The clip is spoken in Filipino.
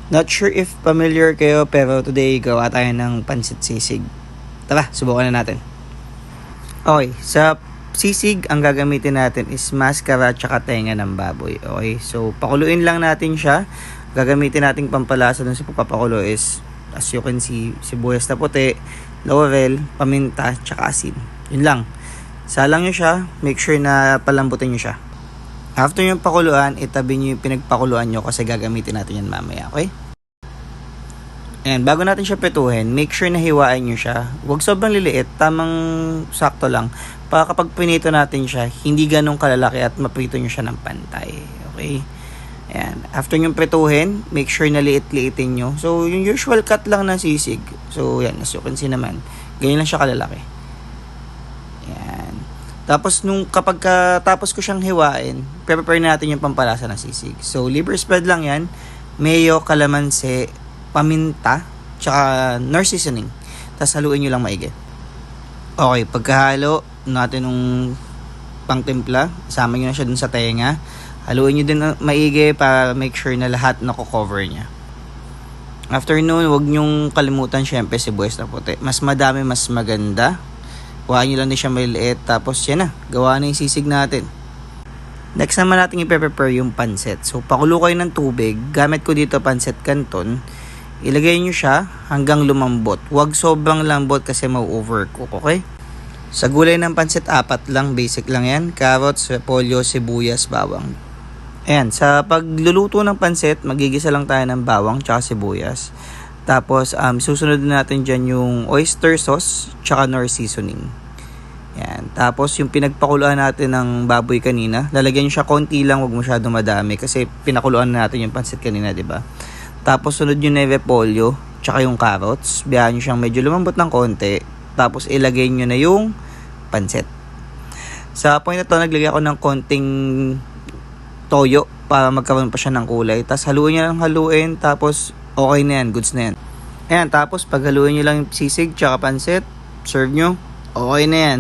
Not sure if familiar kayo pero today gawa tayo ng pansit sisig. Tara, subukan na natin. Okay, sa sisig ang gagamitin natin is mascara at saka tenga ng baboy. Okay, so pakuluin lang natin siya. Gagamitin nating pampalasa dun sa pagpapakulo is, as you can see, sibuyas na puti, laurel, paminta, tsaka asin. Yun lang. Salang nyo siya, make sure na palambutin nyo siya. After yung pakuluan, itabi nyo yung pinagpakuluan nyo kasi gagamitin natin yan mamaya, okay? And bago natin siya prituhin, make sure na hiwain nyo siya. Huwag sobrang liliit, tamang sakto lang. Para kapag pinito natin siya, hindi ganun kalalaki at maprito nyo siya ng pantay, okay? Ayan. After nyo prituhin, make sure na liit-liitin nyo. So, yung usual cut lang ng sisig. So, yan, as you can see naman. Ganyan lang siya kalalaki. Ayan. Tapos kapag tapos ko siyang hiwain, prepare natin yung pampalasa ng sisig. So liver spread lang yan, mayo, kalamansi, paminta, tsaka nor seasoning. Tapos haluin nyo lang maigi. Okay, pagkahalo natin nung pangtimpla, isama nyo na siya dun sa tenga. Haluin nyo din maigi para make sure na lahat nako-cover niya. After nun, huwag nyong kalimutan syempre sibuyas na puti. Mas madami, mas maganda. Kuhaan nyo lang din siya maliliit. Tapos yan na. Gawa na yung sisig natin. Next naman natin i-prepare yung pansit. So pakulo kayo ng tubig. Gamit ko dito pansit canton. Ilagay nyo siya hanggang lumambot. Huwag sobrang lambot kasi mau-overcook. Okay? Sa gulay ng pansit, 4 lang. Basic lang yan. Carrots, repolyo, sibuyas, bawang. Ayan. Sa pagluluto ng pansit, magigisa lang tayo ng bawang tsaka sibuyas. Tapos, susunod natin dyan yung oyster sauce, tsaka nor seasoning. Yan. Tapos, yung pinagpakuluan natin ng baboy kanina, lalagyan nyo siya konti lang, huwag masyadong madami. Kasi pinakuluan natin yung pansit kanina, di ba? Tapos, sunod yung repolyo, tsaka yung carrots. Biyahan nyo siyang medyo lumambot ng konti. Tapos, ilagay nyo na yung pansit. Sa point na to, naglagay ako ng konting toyo para magkaroon pa siya ng kulay. Tapos, haluin nyo lang haluin. Tapos, okay na yan, goods na yan. Ayan, tapos paghaluin nyo lang yung sisig tsaka pansit, serve nyo, okay na yan.